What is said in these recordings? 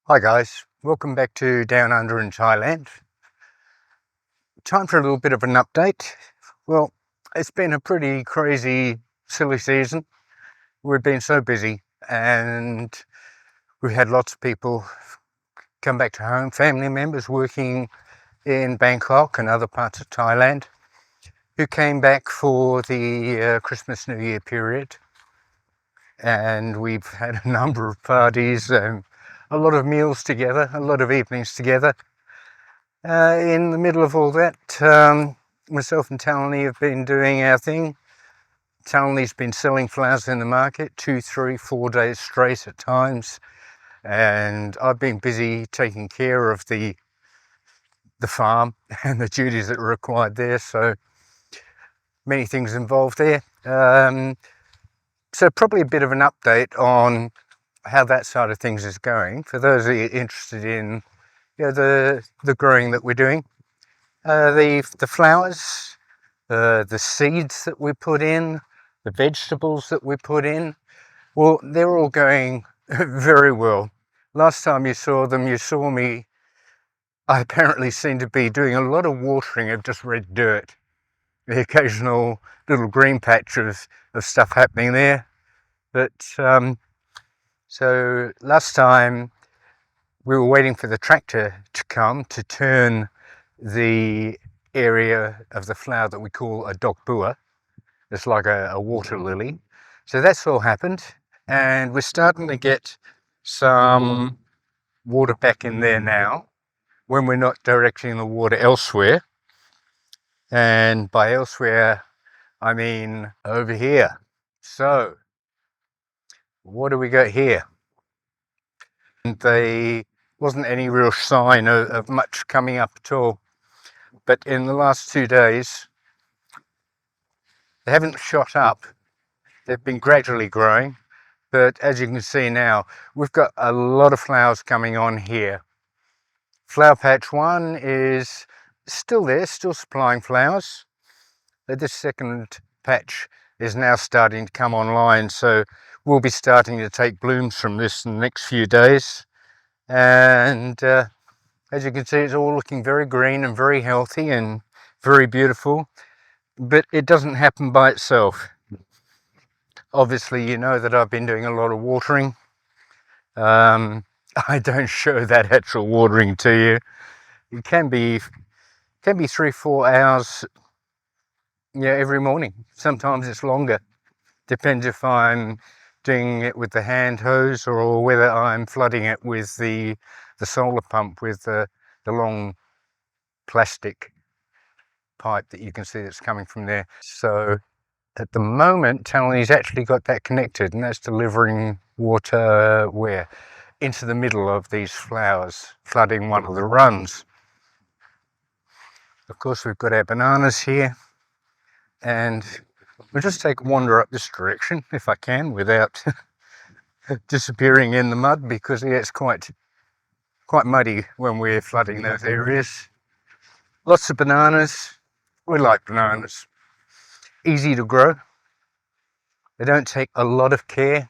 Hi guys, welcome back to Down Under in Thailand. Time for a little bit of an update. Well, it's been a pretty crazy, silly season. We've been so busy and we've had lots of people come back to home, family members working in Bangkok and other parts of Thailand who came back for the Christmas New Year period. And we've had a number of parties and a lot of meals together, a lot of evenings together. In the middle of all that, myself and Talani have been doing our thing. Talani's been selling flowers in the market 2, 3, 4 days straight at times, and I've been busy taking care of the farm and the duties that are required there, so many things involved there. So probably a bit of an update on how that side of things is going for those that are interested in the growing that we're doing. The flowers, the seeds that we put in, the vegetables that we put in, well, they're all going very well. Last time you saw them, you saw me, I apparently seem to be doing a lot of watering of just red dirt. The occasional little green patch of stuff happening there. But so last time we were waiting for the tractor to come to turn the area of the flower that we call a dog bua. It's like a water lily. So that's all happened, and we're starting to get some water back in there now when we're not directing the water elsewhere. And by elsewhere, I mean over here. So what do we got here? And there wasn't any real sign of much coming up at all. But in the last 2 days, they haven't shot up. They've been gradually growing. But as you can see now, we've got a lot of flowers coming on here. Flower patch 1 is still there, still supplying flowers. But this second patch is now starting to come online. So we'll be starting to take blooms from this in the next few days. And as you can see, it's all looking very green and very healthy and very beautiful. But it doesn't happen by itself. Obviously, you know that I've been doing a lot of watering. I don't show that actual watering to you. It can be 3-4 hours, every morning. Sometimes it's longer. Depends if I'm doing it with the hand hose or whether I'm flooding it with the solar pump with the long plastic pipe that you can see that's coming from there. So at the moment, Talani's actually got that connected, and that's delivering water where? Into the middle of these flowers, flooding one of the runs. Of course, we've got our bananas here, and we'll just take a wander up this direction if I can without disappearing in the mud, because it's quite muddy when we're flooding those areas. Lots of bananas. We like bananas. Easy to grow. They don't take a lot of care.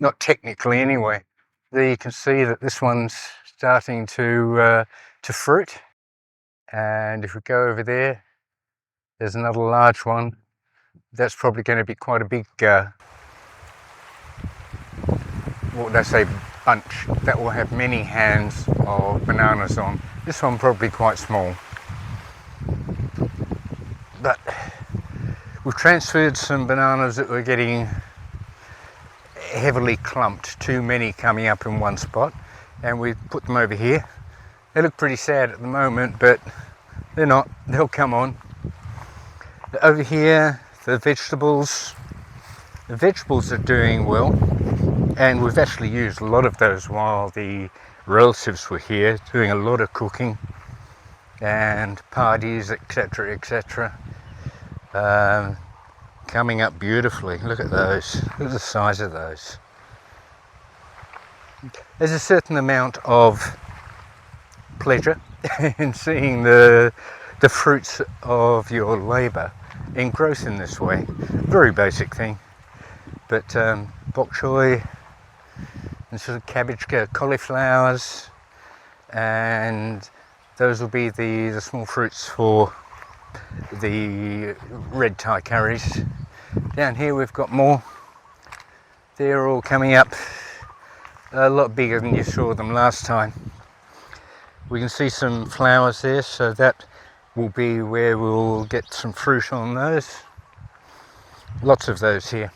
Not technically anyway. There you can see that this one's starting to fruit. And if we go over there, there's another large one. That's probably going to be quite a big, what would I say, bunch. That will have many hands of bananas on. This one probably quite small. But we've transferred some bananas that were getting heavily clumped, too many coming up in one spot, and we put them over here. They look pretty sad at the moment, but they're not. They'll come on. Over here, the vegetables are doing well, and we've actually used a lot of those while the relatives were here, doing a lot of cooking and parties, etc., etc. Coming up beautifully. Look at those. Look at the size of those. There's a certain amount of pleasure in seeing the fruits of your labour in growth in this way. Very basic thing. But bok choy and sort of cabbage, cauliflowers, and those will be the small fruits for the red Thai curries. Down here we've got more. They're all coming up a lot bigger than you saw them last time. We can see some flowers there, so that will be where we'll get some fruit on those. Lots of those here.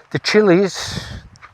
The chilies,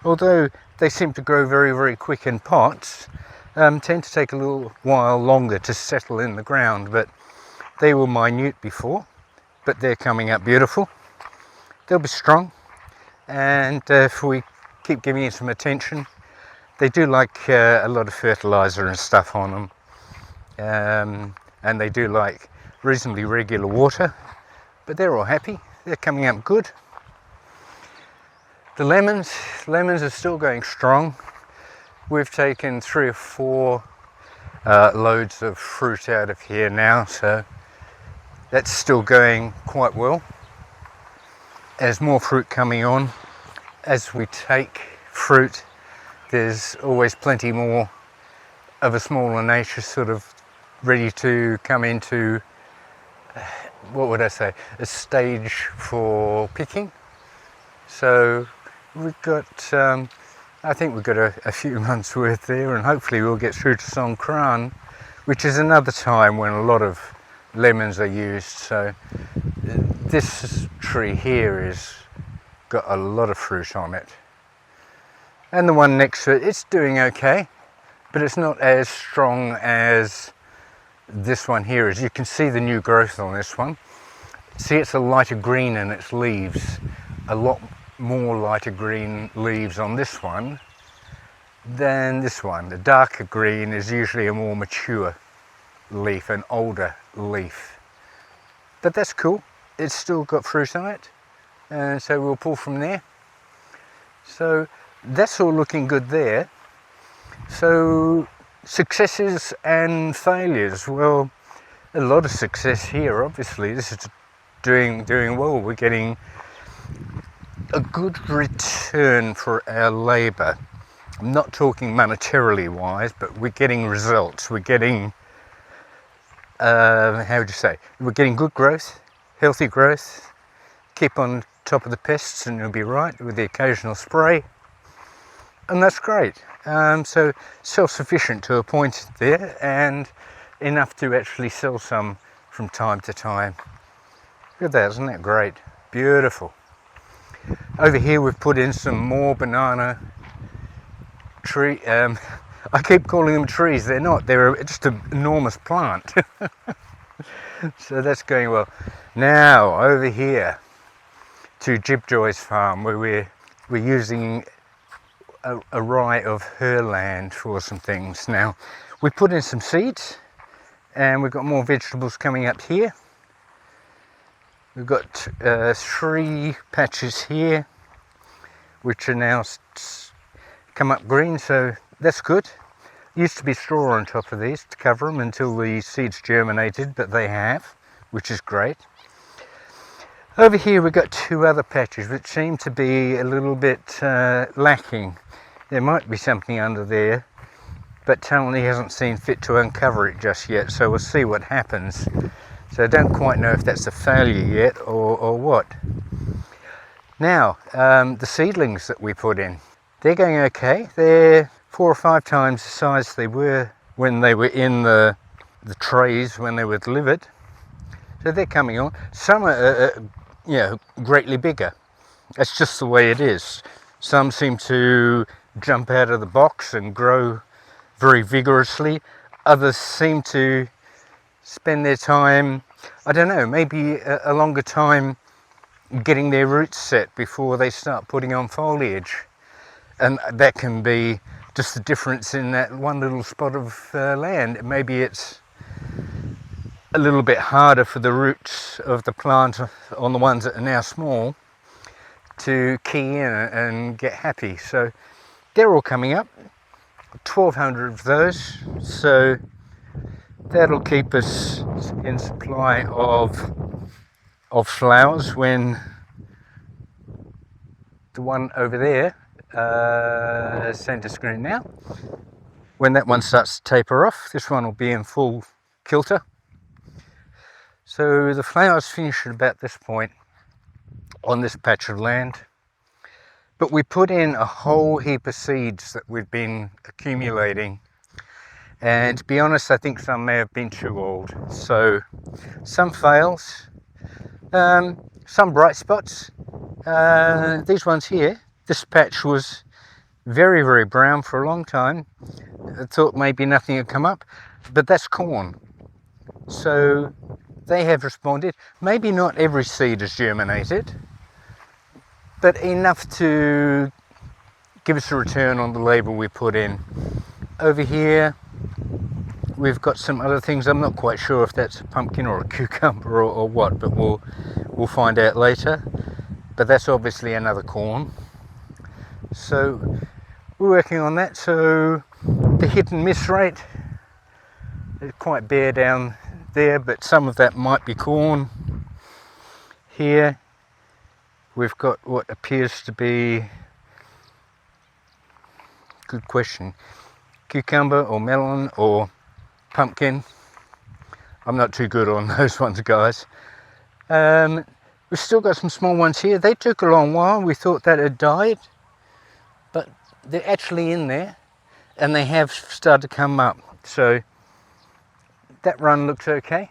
although they seem to grow very, very quick in pots, tend to take a little while longer to settle in the ground, but they were minute before, but they're coming up beautiful. They'll be strong, and if we keep giving it some attention, they do like a lot of fertilizer and stuff on them, and they do like reasonably regular water, but they're all happy. They're coming up good. The lemons are still going strong. We've taken 3 or 4 loads of fruit out of here now, so that's still going quite well. There's more fruit coming on. As we take fruit, there's always plenty more of a smaller nature sort of ready to come into, what would I say, a stage for picking. So we've got, I think we've got a few months worth there, and hopefully we'll get through to Songkran, which is another time when a lot of lemons are used. So this tree here is got a lot of fruit on it, and the one next to it, it's doing okay, but it's not as strong as this one here is. You can see the new growth on this one. See, it's a lighter green in its leaves, a lot more lighter green leaves on this one than this one. The darker green is usually a more mature leaf, an older leaf, but that's cool. It's still got fruit on it, and so we'll pull from there. So that's all looking good there. So successes and failures, well, a lot of success here. Obviously this is doing well. We're getting a good return for our labour. I'm not talking monetarily wise, but we're getting results. We're getting, how would you say, we're getting good growth, healthy growth. Keep on top of the pests and you'll be right with the occasional spray, and that's great. So self-sufficient to a point there, and enough to actually sell some from time to time. Look at that, isn't that great? Beautiful. Over here we've put in some more banana tree, I keep calling them trees, they're not, they're just an enormous plant. So that's going well. Now over here to Jibjoy's farm, where we're using a rye of her land for some things. Now we put in some seeds, and we've got more vegetables coming up here. We've got 3 patches here which are now come up green, so that's good. Used to be straw on top of these to cover them until the seeds germinated, but they have, which is great. Over here we've got 2 other patches which seem to be a little bit lacking. There might be something under there, but Tony hasn't seen fit to uncover it just yet, so we'll see what happens. So I don't quite know if that's a failure yet or what. Now, the seedlings that we put in, they're going okay. They're 4 or 5 times the size they were when they were in the trays when they were delivered. So they're coming on. Some are greatly bigger. That's just the way it is. Some seem to jump out of the box and grow very vigorously. Others seem to spend their time, I don't know, maybe a longer time getting their roots set before they start putting on foliage. And that can be just the difference in that one little spot of land. Maybe it's a little bit harder for the roots of the plant on the ones that are now small to key in and get happy. So they're all coming up, 1,200 of those, so that'll keep us in supply of flowers when the one over there Center screen now. When that one starts to taper off, this one will be in full kilter. So the flowers finish at about this point on this patch of land. But we put in a whole heap of seeds that we've been accumulating. And to be honest, I think some may have been too old. So some fails, some bright spots. These ones here, this patch was very, very brown for a long time. I thought maybe nothing had come up, but that's corn. So they have responded. Maybe not every seed has germinated, but enough to give us a return on the labour we put in. Over here, we've got some other things. I'm not quite sure if that's a pumpkin or a cucumber or what, but we'll find out later. But that's obviously another corn. So we're working on that. So the hit and miss rate is quite bare down there, but some of that might be corn. Here we've got what appears to be, good question, cucumber or melon or pumpkin. I'm not too good on those ones, guys. We've still got some small ones here. They took a long while. We thought that had died, but they're actually in there and they have started to come up. So that run looks okay.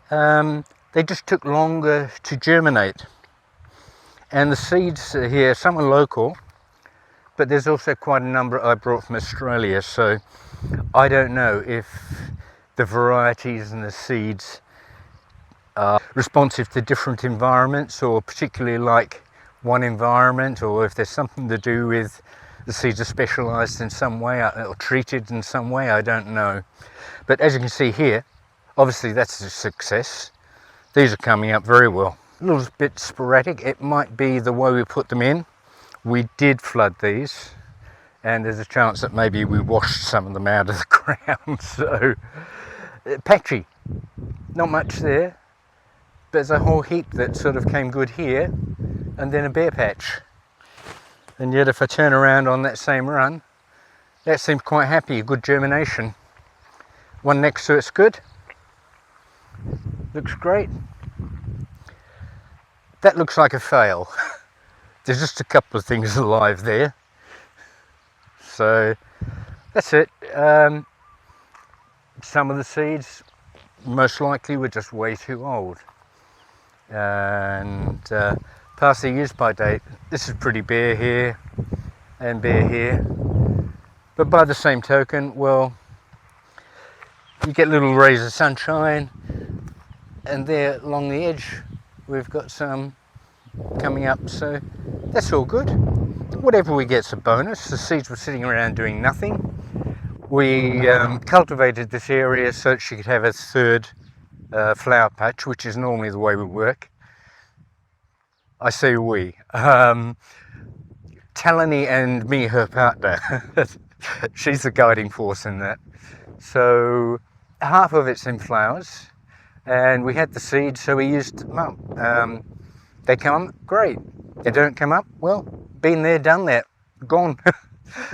They just took longer to germinate. And the seeds are here, some are local, but there's also quite a number I brought from Australia. So I don't know if the varieties and the seeds are responsive to different environments, or particularly like one environment, or if there's something to do with the seeds are specialized in some way or treated in some way. I don't know. But as you can see here, obviously that's a success. These are coming up very well. A little bit sporadic. It might be the way we put them in. We did flood these, and there's a chance that maybe we washed some of them out of the ground. So patchy, not much there. There's a whole heap that sort of came good here, and then a bare patch. And yet if I turn around on that same run, that seems quite happy, good germination. One next to it's good. Looks great. That looks like a fail. There's just a couple of things alive there. So that's it. Some of the seeds most likely were just way too old and past their use by date. This is pretty bare here and bare here. But by the same token, well, you get little rays of sunshine, and there along the edge we've got some coming up, so that's all good. Whatever we get's a bonus. The seeds were sitting around doing nothing. We cultivated this area so that she could have a third flower patch, which is normally the way we work. I say we. Talani and me, her partner, she's the guiding force in that. So half of it's in flowers, and we had the seeds, so we used them up. They come up, great. They don't come up, well, been there, done that, gone.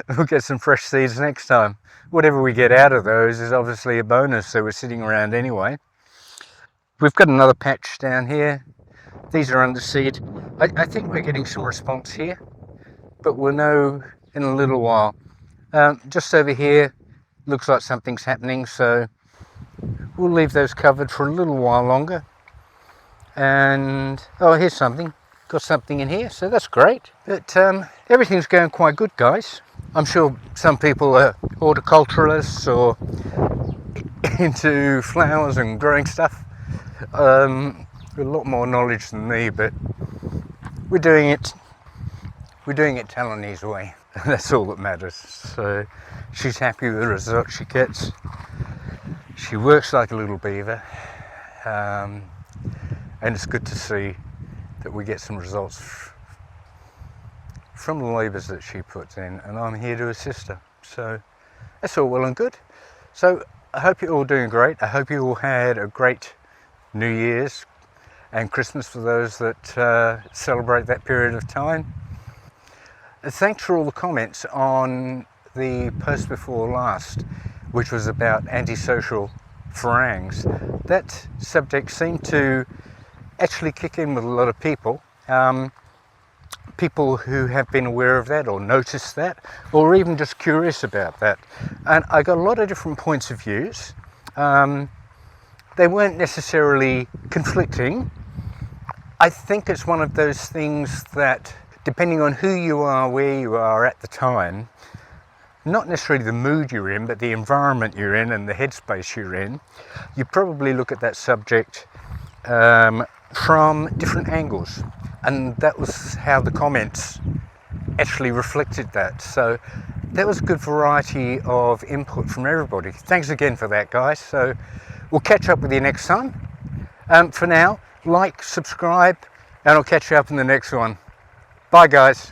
We'll get some fresh seeds next time. Whatever we get out of those is obviously a bonus, so we're sitting around anyway. We've got another patch down here. These are under seed. I think we're getting some response here, but we'll know in a little while. Just over here, looks like something's happening, so we'll leave those covered for a little while longer. And oh, here's something. Got something in here, so that's great. But everything's going quite good, guys. I'm sure some people are horticulturalists or into flowers and growing stuff. With a lot more knowledge than me, but we're doing it Talanee's way. That's all that matters. So she's happy with the result she gets. She works like a little beaver, and it's good to see that we get some results from the labours that she puts in, and I'm here to assist her. So that's all well and good. So I hope you're all doing great. I hope you all had a great New Year's and Christmas for those that celebrate that period of time. thanks for all the comments on the post before last, which was about antisocial farangs. That subject seemed to actually kick in with a lot of people. People who have been aware of that or noticed that, or even just curious about that. And I got a lot of different points of views. They weren't necessarily conflicting. I think it's one of those things that, depending on who you are, where you are at the time, not necessarily the mood you're in, but the environment you're in and the headspace you're in, you probably look at that subject from different angles. And that was how the comments actually reflected that. So that was a good variety of input from everybody. Thanks again for that, guys. So we'll catch up with you next time. For now, like, subscribe, and I'll catch you up in the next one. Bye, guys.